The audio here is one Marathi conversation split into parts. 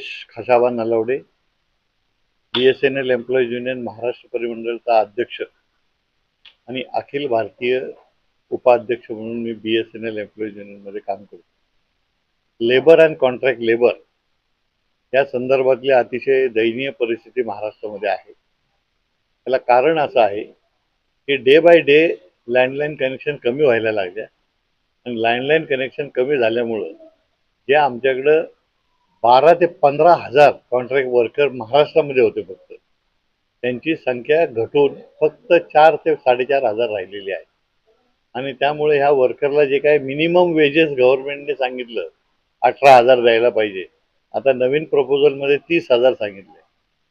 Ramesh Khashaba Nalawade, BSNL employees union Maharashtra परिमंडळचा अध्यक्ष आणि अखिल भारतीय उपाध्यक्ष म्हणून मी BSNL एम्प्लॉईज युनियनमध्ये काम करतो. लेबर अँड कॉन्ट्रॅक्ट लेबर या संदर्भातली अतिशय दयनीय परिस्थिती महाराष्ट्रामध्ये आहे. त्याला कारण असं आहे की day by day landline connection कमी व्हायला लागल्या आणि लँडलाईन कनेक्शन कमी झाल्यामुळं जे आमच्याकडं 12 ते 15,000 कॉन्ट्रॅक्ट वर्कर महाराष्ट्रामध्ये होते फक्त, त्यांची संख्या घटून फक्त 4 ते 4,500 राहिलेली आहे. आणि त्यामुळे ह्या वर्करला जे काही मिनिमम वेजेस गव्हर्नमेंटने सांगितलं 18,000 द्यायला पाहिजे, आता नवीन प्रपोजलमध्ये 30,000 सांगितले,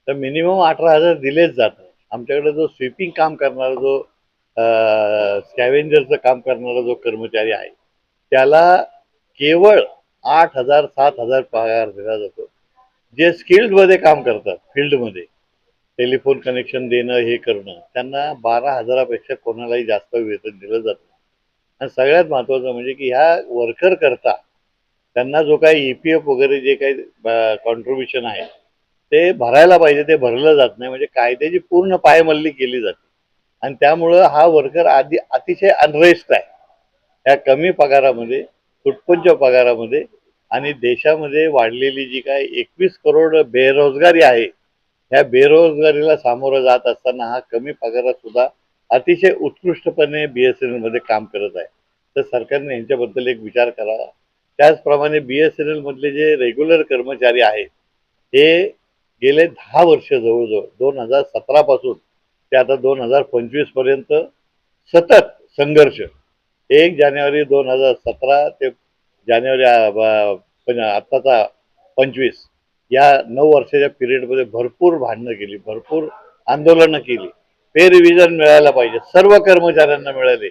तर मिनिमम 18,000 दिलेच जात नाही. आमच्याकडे जो स्वीपिंग काम करणारा, जो स्कॅव्हेंजरचं काम करणारा जो कर्मचारी आहे, त्याला केवळ 8,000 7,000 पगार दिला जातो. जे स्किल्डमध्ये काम करतात, फील्डमध्ये टेलिफोन कनेक्शन देणं, हे करणं, त्यांना 12,000पेक्षा कोणालाही जास्त वेतन दिलं जातं. आणि सगळ्यात महत्त्वाचं म्हणजे की ह्या वर्कर करता त्यांना जो काही EPF वगैरे जे काही कॉन्ट्रीब्युशन आहे ते भरायला पाहिजे, ते भरलं जात नाही. म्हणजे कायद्याची पूर्ण पायमल्ली केली जाते आणि त्यामुळं हा वर्कर अतिशय अनरेस्ट आहे ह्या कमी पगारामध्ये, तुटपुंज पगारामध्ये. आणि देशामध्ये वाढलेली जी काय 21 करोड बेरोजगारी आहे, ह्या बेरोजगारीला सामोरं जात असताना हा कमी पगारात सुद्धा अतिशय उत्कृष्टपणे BSNL मध्ये काम करत आहे. तर सरकारने यांच्याबद्दल एक विचार करावा. त्याचप्रमाणे BSNL मधले जे रेग्युलर कर्मचारी आहेत हे गेले 10 वर्ष, जवळजवळ 2017 पासून ते आता 2025 पर्यंत सतत संघर्ष. 1 जानेवारी 2017 ते जानेवारी आत्ताचा 25 या 9 वर्षाच्या पिरियडमध्ये भरपूर भांडणं केली, भरपूर आंदोलनं केली. पे रिव्हिजन मिळायला पाहिजे, सर्व कर्मचाऱ्यांना मिळाले,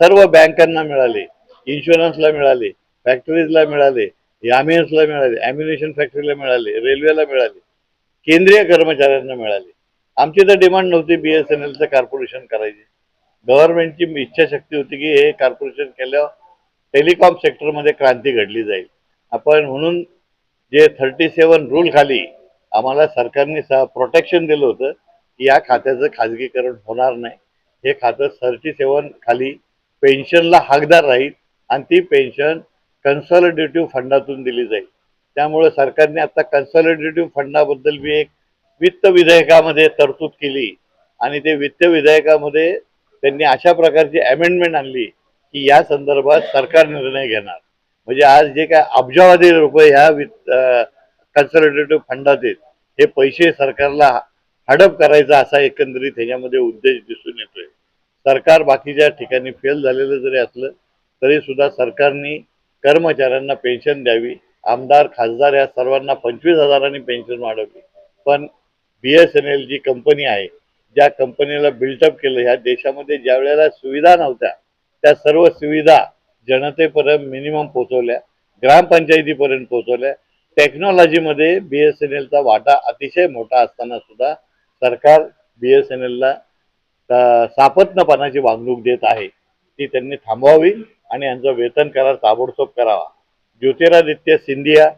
सर्व बँकांना मिळाले, इन्शुरन्सला मिळाले, फॅक्टरीजला मिळाले, यामिन्सला मिळाले, ॲम्युनेशन फॅक्टरीला मिळाले, रेल्वेला मिळाले, केंद्रीय कर्मचाऱ्यांना मिळाले. आमची तर डिमांड नव्हती BSNLचं कॉर्पोरेशन करायची. गव्हर्नमेंटची इच्छाशक्ती होती की हे कॉर्पोरेशन केल्यावर टेलिकॉम सेक्टरमध्ये क्रांती घडली जाईल. आपण म्हणून जे 37 रूल खाली आम्हाला सरकारने प्रोटेक्शन दिलं होतं की या खात्याचं खाजगीकरण होणार नाही. हे खातं 37 खाली पेन्शनला हकदार राहील आणि ती पेन्शन कन्सॉलिडेटिव्ह फंडातून दिली जाईल. त्यामुळे सरकारने आता कन्सॉलिडेटिव्ह फंडाबद्दल मी एक वित्त विधेयकामध्ये तरतूद केली आणि ते वित्त विधेयकामध्ये त्यांनी अशा प्रकारची अमेंडमेंट आणली की या संदर्भात सरकार निर्णय घेणार. म्हणजे आज जे काय अब्जावधी रुपये ह्या कन्सॉलिडेटिव्ह फंडात आहेत, हे पैसे सरकारला हडप करायचा असा एकंदरीत ह्याच्यामध्ये उद्देश दिसून येतोय. सरकार बाकीच्या ठिकाणी फेल झालेलं जरी असलं तरी सुद्धा सरकारने कर्मचाऱ्यांना पेन्शन द्यावी. आमदार खासदार या सर्वांना 25,000 पेन्शन वाढवली. पण BSNL जी कंपनी आहे, ज्या कंपनीला बिल्टअप केलं, ह्या देशामध्ये ज्या वेळेला सुविधा नव्हत्या त्या सर्व सुविधा जनतेपर्यंत मिनिमम पोहोचवल्या, ग्रामपंचायतीपर्यंत पोहोचवल्या. टेक्नॉलॉजीमध्ये BSNLचा वाटा अतिशय मोठा असताना सुद्धा सरकार BSNLला सापत्नपणाची वागणूक देत आहे. ती त्यांनी थांबवावी आणि यांचं वेतन करार ताबडतोब करावा. ज्योतिरादित्य सिंधिया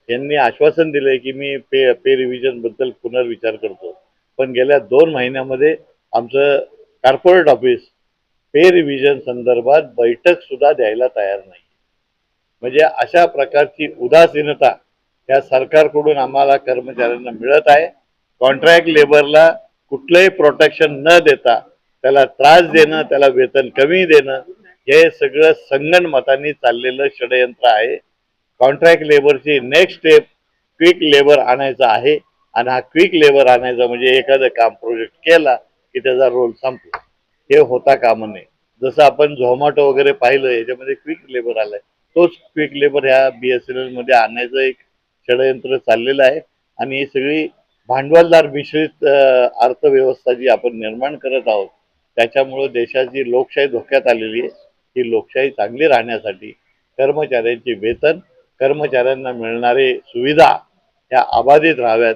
यांनी आश्वासन दिलंय की मी पे रिव्हिजन बद्दल पुनर्विचार करतो, पण गेल्या 2 महिन्यामध्ये आमचं कॉर्पोरेट ऑफिस पे रिव्हिजन संदर्भात बैठक सुद्धा द्यायला तयार नाही. म्हणजे अशा प्रकारची उदासीनता या सरकारकडून आम्हाला कर्मचाऱ्यांना मिळत आहे. कॉन्ट्रॅक्ट लेबरला कुठलंही प्रोटेक्शन न देता त्याला त्रास देणं, त्याला वेतन कमी देणं, हे सगळं संगनमताने चाललेलं षडयंत्र आहे. कॉन्ट्रॅक्ट लेबरची नेक्स्ट स्टेप क्विक लेबर आणायचा आहे आणि हा क्विक लेबर आणायचा म्हणजे एखादं काम प्रोजेक्ट केला की त्याचा रोल संपला, हे होता कामा नये. जसं आपण झोमॅटो वगैरे पाहिलं, याच्यामध्ये क्विक लेबर आलाय, तोच क्विक लेबर ह्या BSNL मध्ये आणायचं एक षडयंत्र चाललेलं आहे. आणि ही सगळी भांडवलदार मिश्रित अर्थव्यवस्था जी आपण निर्माण करत आहोत, त्याच्यामुळं देशाची लोकशाही धोक्यात आलेली आहे. ही लोकशाही चांगली राहण्यासाठी कर्मचाऱ्यांचे वेतन, कर्मचाऱ्यांना मिळणारे सुविधा ह्या अबाधित राहाव्यात,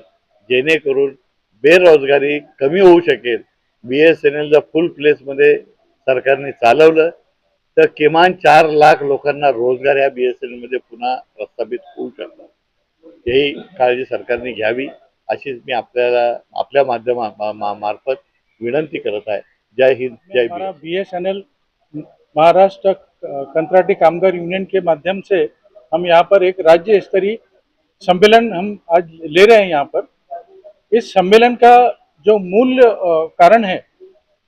जेणेकरून बेरोजगारी कमी होऊ शकेल. BSNL जर फुल प्लेसमध्ये सरकारने चालवलं तर किमान 4 लाख लोकांना रोजगार या BSNL मध्ये पुन्हा प्रस्थापित होऊ शकतात. यही काळजी सरकारने घ्यावी अशीच मी आपल्याला आपल्या मार्फत विनंती करत आहे. जय हिंद, जय भीम. हमारा BSNL महाराष्ट्र कंत्राटी कामगार यूनियन के माध्यम से हम यहाँ पर एक राज्य स्तरीय सम्मेलन हम आज ले रहे हैं। यहाँ पर इस सम्मेलन का जो मूल कारण है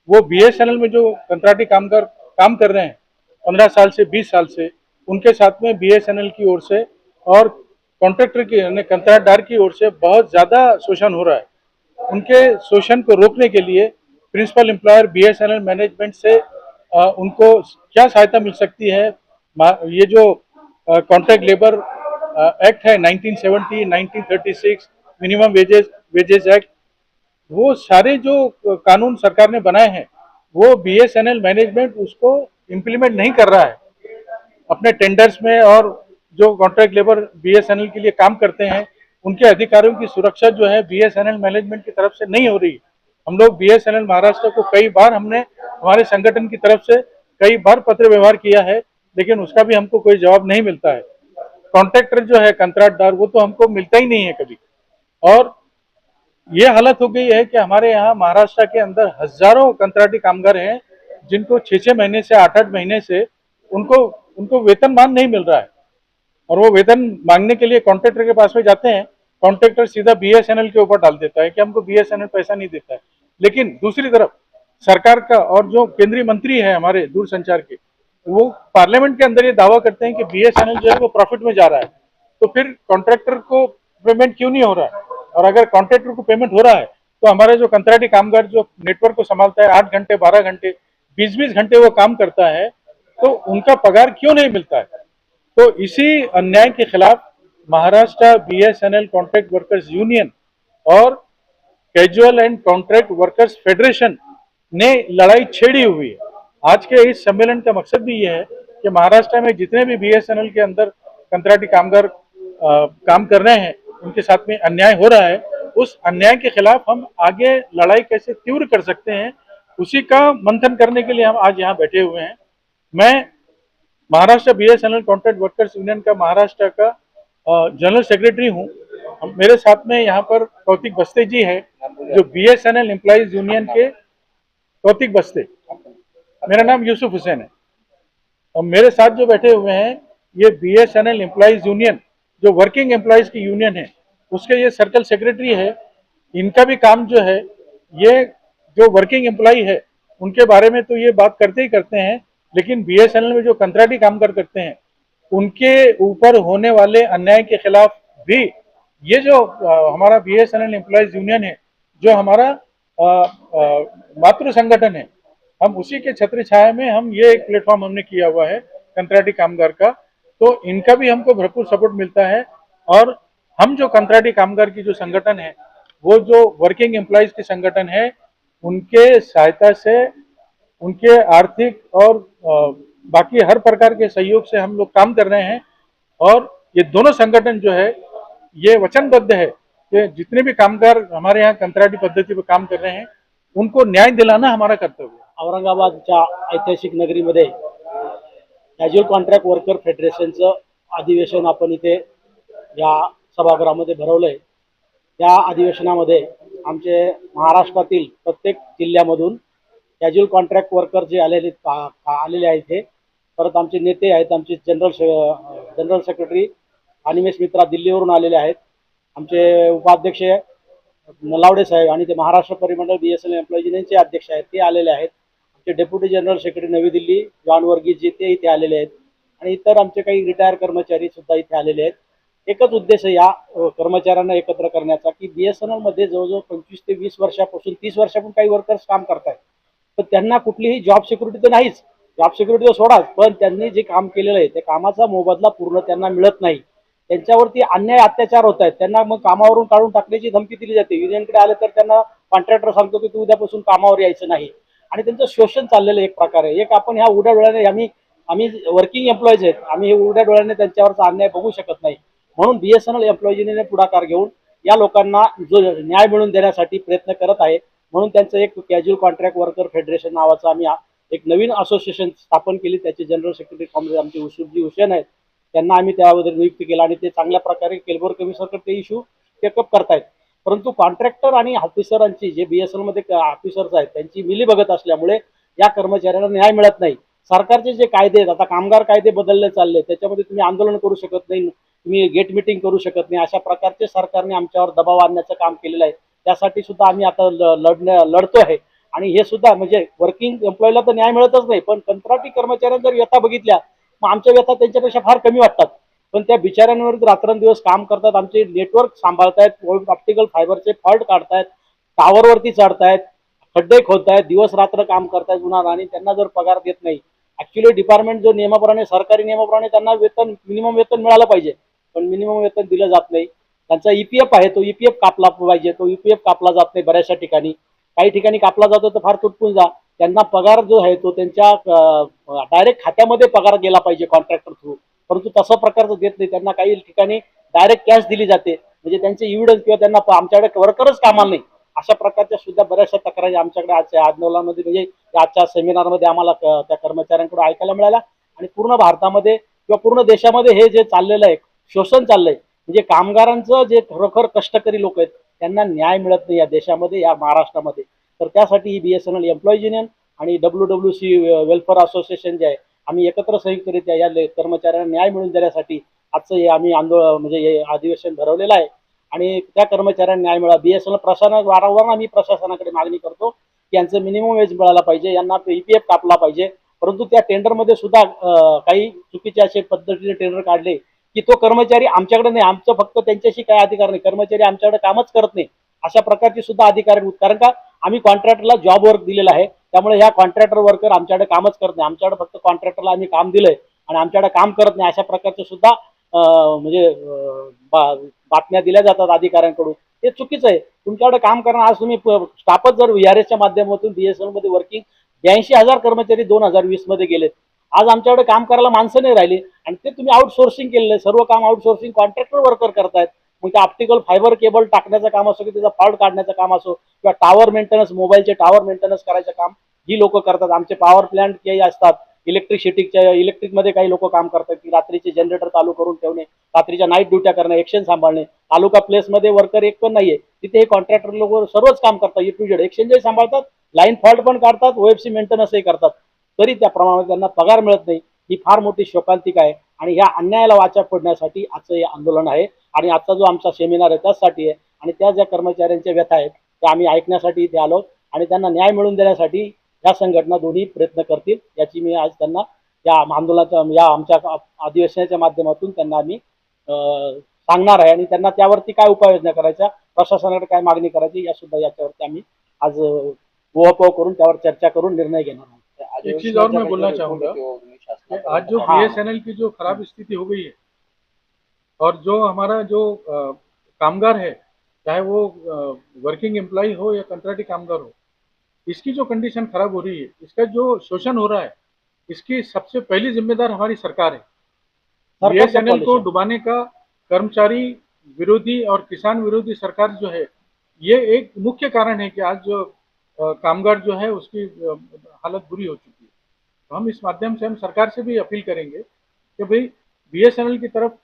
वो BSNL में जो कंत्राटी कामगार काम कर रहे हैं 15 साल से 20 साल से, उनके साथ में BSNL की ओर से और कॉन्ट्रैक्टर की यानी कंत्राटदार की ओर से बहुत ज़्यादा शोषण हो रहा है। उनके शोषण को रोकने के लिए प्रिंसिपल एम्प्लॉयर BSNL मैनेजमेंट से उनको क्या सहायता मिल सकती है। ये जो कॉन्ट्रैक्ट लेबर एक्ट है 1970, 1936, मिनिमम वेजेस एक्ट, वो सारे जो कानून सरकार ने बनाए हैं वो BSNL मैनेजमेंट उसको इम्प्लीमेंट नहीं कर रहा है अपने टेंडर्स में। और जो कॉन्ट्रैक्ट लेबर BSNL के लिए काम करते हैं उनके अधिकारियों की सुरक्षा जो है BSNL मैनेजमेंट की तरफ से नहीं हो रही। हम लोग BSNL महाराष्ट्र को कई बार हमने हमारे संगठन की तरफ से कई बार पत्र व्यवहार किया है, लेकिन उसका भी हमको कोई जवाब नहीं मिलता है। कॉन्ट्रैक्टर जो है कंत्राटदार वो तो हमको मिलता ही नहीं है कभी। और ये हालत हो गई है कि हमारे यहाँ महाराष्ट्र के अंदर हजारों कंत्राटी कामगार हैं जिनको 6-6 महीने से 8-8 महीने से उनको उनको वेतनमान नहीं मिल रहा है। और वो वेतन मांगने के लिए कॉन्ट्रैक्टर के पास में जाते हैं, कॉन्ट्रैक्टर सीधा BSNL के ऊपर डाल देता है कि हमको BSNL पैसा नहीं देता है। लेकिन दूसरी तरफ सरकार का और जो केंद्रीय मंत्री है हमारे दूरसंचार के, वो पार्लियामेंट के अंदर ये दावा करते हैं कि BSNL जो है वो प्रॉफिट में जा रहा है। तो फिर कॉन्ट्रैक्टर को पेमेंट क्यों नहीं हो रहा है? और अगर कॉन्ट्रैक्टर को पेमेंट हो रहा है तो हमारे जो कंत्राटी कामगार जो नेटवर्क को संभालता है 8 घंटे 12 घंटे 20-20 घंटे वो काम करता है, तो उनका पगार क्यों नहीं मिलता है? तो इसी अन्याय के खिलाफ Maharashtra BSNL contract workers union और casual and contract workers federation ने लड़ाई छेड़ी हुई है। आज के इस सम्मेलन का मकसद भी ये है कि महाराष्ट्र में जितने भी BSNL के अंदर कंत्राटी कामगार काम कर रहे हैं उनके साथ में अन्याय हो रहा है, उस अन्याय के खिलाफ हम आगे लड़ाई कैसे तीव्र कर सकते हैं, उसी का मंथन करने के लिए हम आज यहाँ बैठे हुए हैं। मैं Maharashtra BSNL contract workers union का महाराष्ट्र का जनरल सेक्रेटरी हूँ। मेरे साथ में यहाँ पर कौतिक बस्ते जी है जो BSNL एम्प्लॉइज यूनियन के कौतिक बस्ते। मेरा नाम यूसुफ हुसैन है। और मेरे साथ जो बैठे हुए हैं ये BSNL एम्प्लॉइज यूनियन जो वर्किंग एम्प्लॉइज की यूनियन है उसके ये सर्कल सेक्रेटरी है। इनका भी काम जो है ये जो वर्किंग एम्प्लॉय है उनके बारे में तो ये बात करते ही करते हैं, लेकिन BSNL में जो कंत्राटी कामगार करते हैं उनके ऊपर होने वाले अन्याय के खिलाफ भी ये जो हमारा BSNL एम्प्लॉइज यूनियन है जो हमारा मातृ संगठन है, हम उसी के छत्र छाया में हम ये एक प्लेटफॉर्म हमने किया हुआ है कंत्राटी कामगार का। तो इनका भी हमको भरपूर सपोर्ट मिलता है। और हम जो कंत्राटी कामगार की जो संगठन है वो जो वर्किंग एम्प्लॉइज की संगठन है उनके सहायता से उनके आर्थिक और बाकी हर प्रकार के सहयोग से हम लोग काम कर रहे हैं। और ये दोनों संगठन जो है ये वचनबद्ध है कि जितने भी कामगार हमारे यहाँ कंत्राटी पद्धति पर काम कर रहे हैं उनको न्याय दिलाना हमारा कर्तव्य है। औरंगाबादच्या ऐतिहासिक नगरीमध्ये कॅज्युअल कॉन्ट्रॅक्ट वर्कर फेडरेशनचं अधिवेशन आपण इथे या सभागृहामध्ये भरवलंय। या अधिवेशनामध्ये आमचे महाराष्ट्रातील प्रत्येक जिल्ह्यामधून कॅज्युअल कॉन्ट्रॅक्ट वर्कर जे आलेले आहेत हे, परत आमचे नेते आहेत, आमचे जनरल सेक्रेटरी अनिमेश मित्रा दिल्लीवरून आलेले आहेत, आमचे उपाध्यक्ष नलावडे साहेब आणि ते महाराष्ट्र परिमंडळ BSNL एम्प्लॉयी युनियनचे अध्यक्ष आहेत ते आलेले आहेत, आमचे डेप्युटी जनरल सेक्रेटरी नवी दिल्ली जॉन वर्गीस जी ते इथे आलेले आहेत आणि इतर आमचे काही रिटायर कर्मचारी सुद्धा इथे आलेले आहेत। एकच उद्देश या कर्मचाऱ्यांना एकत्र करण्याचा की BSNL मध्ये जवळजवळ 25 ते 20 वर्षापासून 30 वर्षापासून काही वर्कर्स काम करतात, पण त्यांना कुठलीही जॉब सिक्युरिटी तर नाहीच, जॉब सिक्युरिटी तर सोडाच, पण त्यांनी जे काम केलेलं आहे त्या कामाचा मोबदला पूर्ण त्यांना मिळत नाही, त्यांच्यावरती अन्याय अत्याचार होत आहेत, त्यांना मग कामावरून काढून टाकण्याची धमकी दिली जाते। युनियनकडे आले तर त्यांना कॉन्ट्रॅक्टर सांगतो की तू उद्यापासून कामावर यायचं नाही आणि त्यांचं शोषण चाललेलं एक प्रकारे। एक आपण ह्या उघड्या डोळ्याने आम्ही वर्किंग एम्प्लॉईज आहेत, आम्ही हे उघड्या डोळ्याने त्यांच्यावरचा अन्याय बघू शकत नाही, म्हणून BSNL एम्प्लॉयी युनियनने पुढाकार घेऊन या लोकांना जो न्याय मिळवून देण्यासाठी प्रयत्न करत आहे। म्हणून त्यांचं एक कॅज्युअल कॉन्ट्रॅक्ट वर्कर फेडरेशन नावाचं आम्ही एक नवीन असोसिएशन स्थापन केली, त्याचे जनरल सेक्रेटरी कॉम्रेड आमचे यूसुफजी हुसैन आहेत त्यांना आम्ही त्यामध्ये नियुक्त केलं आणि ते चांगल्या प्रकारे केलबोर कमिशनरकडे ते इश्यू टेकअप करतायत. परंतु कॉन्ट्रॅक्टर आणि ऑफिसरांची जे BSNL मध्ये ऑफिसर्स आहेत त्यांची मिलीभगत असल्यामुळे या कर्मचाऱ्यांना न्याय मिळत नाही. सरकारचे जे कायदे आहेत, आता कामगार कायदे बदलले चालले, त्याच्यामध्ये तुम्ही आंदोलन करू शकत नाही, तुम्ही गेट मिटिंग करू शकत नाही, अशा प्रकारचे सरकारने आमच्यावर दबाव आणण्याचं काम केलेलं आहे. त्यासाठी सुद्धा आम्ही आता लढतो आहे. आणि हे सुद्धा म्हणजे वर्किंग एम्प्लॉयला तर न्याय मिळतच नाही, पण कंत्राटी कर्मचाऱ्यांना जर व्यथा बघितल्या मग आमच्या व्यथा त्यांच्यापेक्षा फार कमी वाटतात. पण त्या बिचाऱ्यांवर रात्रंदिवस काम करतात, आमचे नेटवर्क सांभाळतायत, ऑप्टिकल फायबरचे फॉल्ट काढतायत, टावरवरती चढतायत, खड्डे खोदतायत, दिवस रात्र काम करतायत उन्हात आणि त्यांना जर पगार देत नाही. ऍक्च्युली डिपार्टमेंट जो नियमाप्रमाणे सरकारी नियमाप्रमाणे त्यांना वेतन मिनिमम वेतन मिळालं पाहिजे, पण मिनिमम वेतन दिलं जात नाही. त्यांचा EPF आहे, तो EPF कापला पाहिजे, तो EPF कापला जात नाही बऱ्याचशा ठिकाणी. काही ठिकाणी कापला जातो तर फार तुटपून जा. त्यांना पगार जो आहे तो त्यांच्या डायरेक्ट खात्यामध्ये पगार गेला पाहिजे कॉन्ट्रॅक्टर थ्रू, परंतु तसं प्रकारचं देत नाही. त्यांना काही ठिकाणी डायरेक्ट कॅश दिली जाते, म्हणजे त्यांचे इव्हिडन्स किंवा त्यांना आमच्याकडे वर्करच कामाला नाही, अशा प्रकारच्या सुद्धा बऱ्याचशा तक्रारी आमच्याकडे आजच्या आंदोलनामध्ये म्हणजे आजच्या सेमिनारमध्ये आम्हाला त्या कर्मचाऱ्यांकडून ऐकायला मिळाल्या. आणि पूर्ण भारतामध्ये किंवा पूर्ण देशामध्ये हे जे चाललेलं आहे शोषण चाललंय, म्हणजे कामगारांचं जे खरोखर कष्टकरी लोक आहेत त्यांना न्याय मिळत नाही या देशामध्ये, या महाराष्ट्रामध्ये. तर त्यासाठी ही BSNL एम्प्लॉईज युनियन आणि WWC वेलफेअर असोसिएशन जे आहे, आम्ही एकत्र संयुक्तरित्या या कर्मचाऱ्यांना न्याय मिळवून देण्यासाठी आजचं हे आम्ही आंदोलन म्हणजे हे अधिवेशन भरवलेलं आहे. आणि त्या कर्मचाऱ्यांना न्याय मिळावा. BSNL प्रशासनात वारंवार आम्ही प्रशासनाकडे मागणी करतो की यांचं मिनिमम वेज मिळाला पाहिजे, यांना EPF कापला पाहिजे. परंतु त्या टेंडरमध्ये सुद्धा काही चुकीचे असे पद्धतीने टेंडर काढले की तो कर्मचारी आमच्याकडे नाही, आमचं फक्त त्यांच्याशी काय अधिकार नाही, कर्मचारी आमच्याकडे कामच करत नाही, अशा प्रकारची सुद्धा अधिकार. कारण का आम्ही कॉन्ट्रॅक्टरला जॉब वर्क दिलेला आहे, त्यामुळे ह्या कॉन्ट्रॅक्टर वर्कर आमच्याकडे कामच करत नाही, आमच्याकडे फक्त कॉन्ट्रॅक्टरला आम्ही काम दिलंय आणि आमच्याकडे काम करत नाही, अशा प्रकारचे सुद्धा म्हणजे बातम्या दिल्या जातात अधिकाऱ्यांकडून. हे चुकीचं आहे. तुमच्याकडे काम करणार आज तुम्ही स्टाफच जर VRSच्या माध्यमातून BSNL मध्ये वर्किंग 82,000 कर्मचारी 2020 मध्ये गेलेत. आज आमच्याकडे काम करायला माणसं नाही राहिली आणि ते तुम्ही आउटसोर्सिंग केलेलं आहे, सर्व काम आउटसोर्सिंग कॉन्ट्रॅक्टर वर्कर करतायत. मग ते ऑप्टिकल फायबर केबल टाकण्याचं काम असो की त्याचा फॉल्ट काढण्याचं काम असो किंवा टावर मेंटेनन्स, मोबाईलचे टावर मेंटेनन्स करायचं काम ही लोक करतात. आमचे पॉवर प्लांट काही असतात, इलेक्ट्रिकमध्ये काही लोक काम करतात की रात्रीचे जनरेटर चालू करून ठेवणे, रात्रीच्या नाईट ड्युट्या करणे, एक्सचेंज सांभाळणे. तालुका प्लेसमध्ये वर्कर एक पण नाहीये, तिथे हे कॉन्ट्रॅक्टर लोक सर्वच काम करतात, A to Z एक्सचेंजही सांभाळतात, लाईन फॉल्ट पण काढतात, OFC मेंटेनन्सही करतात, तरी त्या प्रमाणात त्यांना पगार मिळत नाही. ही फार मोठी शोकांतिका आहे आणि ह्या अन्यायाला वाचा फोडण्यासाठी आजचं हे आंदोलन आहे. आणि आजचा जो आमचा सेमिनार आहे त्यासाठी आहे आणि त्या ज्या कर्मचाऱ्यांच्या व्यथा आहेत त्या आम्ही ऐकण्यासाठी इथे आलो आणि त्यांना न्याय मिळवून देण्यासाठी या संघटना दोन्ही प्रयत्न करतील, याची मी आज त्यांना या आंदोलनाच्या या आमच्या अधिवेशनाच्या माध्यमातून त्यांना आम्ही सांगणार आहे आणि त्यांना त्यावरती काय उपाययोजना करायच्या, प्रशासनाकडे काय मागणी करायची, या सुद्धा याच्यावरती आम्ही आज उहापोह करून त्यावर चर्चा करून निर्णय घेणार आहोत. एक चीज और मैं बोलना चाहूँगा कि आज जो BSNL की जो खराब स्थिति हो गई है और जो हमारा जो कामगार है, चाहे वो वर्किंग एम्प्लॉय हो या कंट्राटी कामगार हो, इसकी जो कंडीशन खराब हो रही है, इसका जो शोषण हो रहा है, इसकी सबसे पहली जिम्मेदार हमारी सरकार है। BSNL को डुबाने का कर्मचारी विरोधी और किसान विरोधी सरकार जो है, ये एक मुख्य कारण है कि आज जो कामगार जो है उसकी हालत बुरी हो चुकी है। तो हम इस माध्यम से हम सरकार से भी अपील करेंगे कि भाई BSNL की तरफ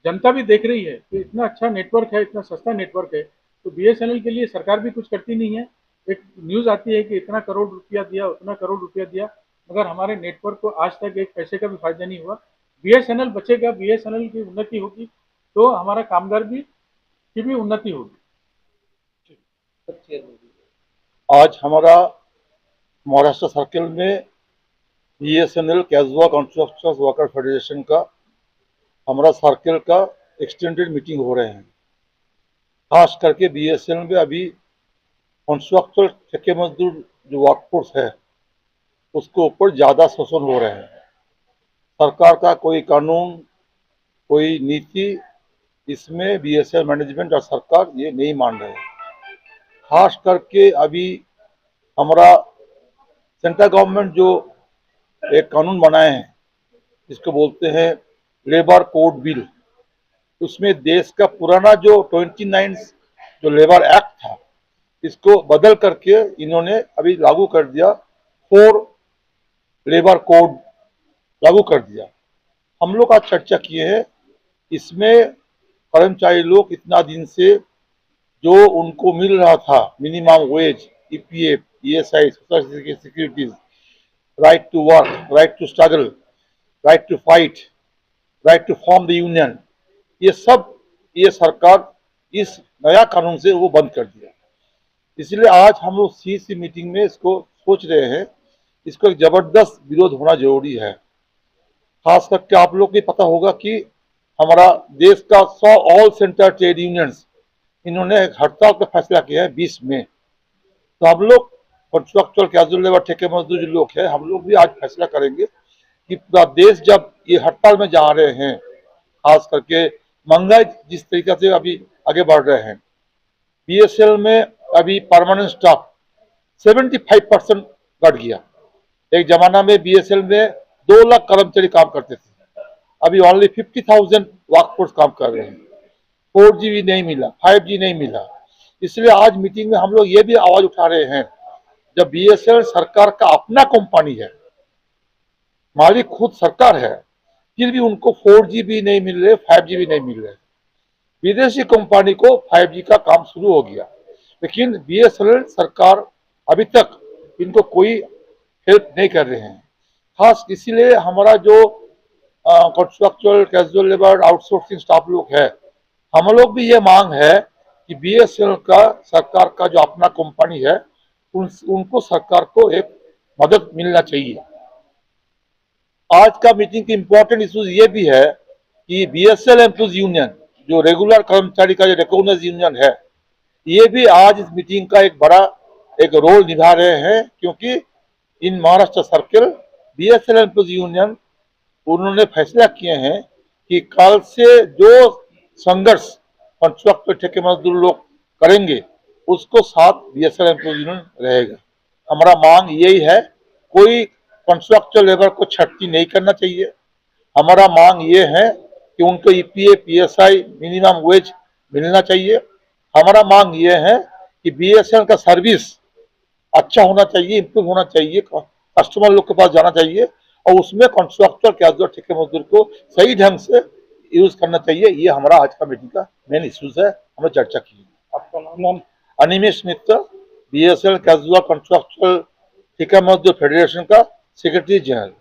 जनता भी देख रही है कि इतना अच्छा नेटवर्क है, इतना सस्ता नेटवर्क है, तो BSNL के लिए सरकार भी कुछ करती नहीं है। एक न्यूज़ आती है कि इतना करोड़ रुपया दिया, उतना करोड़ रुपया दिया, मगर हमारे नेटवर्क को आज तक एक पैसे का भी फायदा नहीं हुआ। BSNL बचेगा, BSNL की उन्नति होगी तो हमारा कामगार भी की भी उन्नति होगी। आज हमारा महाराष्ट्र सर्किल में BSNL कैजुआ कॉन्ट्रैक्टर्स वर्कर फेडरेशन का हमारा सर्किल का एक्सटेंडेड मीटिंग हो रहे हैं। खास करके BSNL में अभी कॉन्ट्रैक्टर ठेके मजदूर जो वर्कफोर्स है उसके ऊपर ज़्यादा शोषण हो रहे हैं। सरकार का कोई कानून, कोई नीति इसमें BSNL मैनेजमेंट और सरकार ये नहीं मान रहे हैं। खास करके अभी हमारा सेंट्रल गवर्नमेंट जो एक कानून बनाए हैं जिसको बोलते हैं लेबर कोड बिल, उसमें देश का पुराना जो 29 जो लेबर एक्ट था इसको बदल करके इन्होंने अभी लागू कर दिया, 4 लेबर कोड लागू कर दिया। हम लोग आज चर्चा किए हैं। इसमें कर्मचारी लोग इतना दिन से जो उनको मिल रहा था minimum wage, EPF, ESI, social securities, right to work, right to struggle, right to fight, right to form the union, ये सब ये सरकार इस नया कानून से वो बंद कर दिया। इसलिए आज हम लोग सीसी मीटिंग में इसको सोच रहे हैं, इसको एक जबरदस्त विरोध होना जरूरी है। खास करके आप लोग को पता होगा कि हमारा देश का 100 ऑल सेंटर ट्रेड यूनियंस इन्होंने एक हड़ताल का फैसला किया है 20 में। तो हम लोग कॉन्ट्रैक्चुअल कैजुअल लेबर ठेके मजदूर जो लोग हैं, हम लोग भी आज फैसला करेंगे कि पूरा देश जब ये हड़ताल में जा रहे हैं, खास करके महंगाई जिस तरीके से अभी आगे बढ़ रहे हैं, बीएसएल में अभी परमानेंट स्टाफ 75% घट गया। एक जमाना में बीएसएल में 2 लाख कर्मचारी काम करते थे, अभी ओनली 50,000 वर्कफोर्स काम कर रहे हैं। 4G भी नहीं मिला, 5G नहीं मिला। इसलिए आज मीटिंग में हम लोग ये भी आवाज उठा रहे हैं, जब बीएसएल सरकार का अपना कंपनी है, मालिक खुद सरकार है, फिर भी उनको 4G भी नहीं मिल रहे, 5G भी नहीं मिल रहे। विदेशी कंपनी को 5G का काम शुरू हो गया, लेकिन बीएसएल सरकार अभी तक इनको कोई हेल्प नहीं कर रहे हैं। खास इसीलिए हमारा जो contractual casual labour outsourcing staff लोग है, हम लोग भी ये मांग है कि बीएसएल का सरकार का जो अपना कंपनी है, उनको सरकार को एक मदद मिलना चाहिए। आज का मीटिंग की इम्पोर्टेंट इश्यूज ये भी है कि बीएसएल एम्प्लॉइज यूनियन जो रेगुलर कर्मचारी का जो रिकॉग्नाइज्ड यूनियन है, ये भी आज इस मीटिंग का एक बड़ा एक रोल निभा रहे हैं, क्योंकि in Maharashtra circle BSL employees union उन्होंने फैसला किए हैं कि कल से जो संघर्ष कॉन्ट्रैक्टर ठेके मजदूर लोग करेंगे, उसको साथ बीएसएल एम्प्लॉइज यूनियन रहेगा। हमारा मांग यही है, कोई कॉन्ट्रैक्चुअल लेबर को छटती नहीं करना चाहिए। हमारा मांग ये है कि उनको ईपीएफ, पीएसआई, मिनिमम वेज मिलना चाहिए। हमारा मांग ये है कि बीएसएल का सर्विस अच्छा होना चाहिए, इम्प्रूव होना चाहिए, कस्टमर लोग के पास जाना चाहिए, और उसमें कॉन्ट्रैक्चुअल कैजुअल ठेके मजदूर को सही ढंग से यूज करना चाहिए। ये हमारा आज का मीटिंग का मेन इश्यूज है, हमने चर्चा की है। आपका नाम? अनिमेश मित्र, बीएसएल कैजुअल कॉन्ट्रैक्चुअल ठेका मजदूर फेडरेशन का सेक्रेटरी जनरल।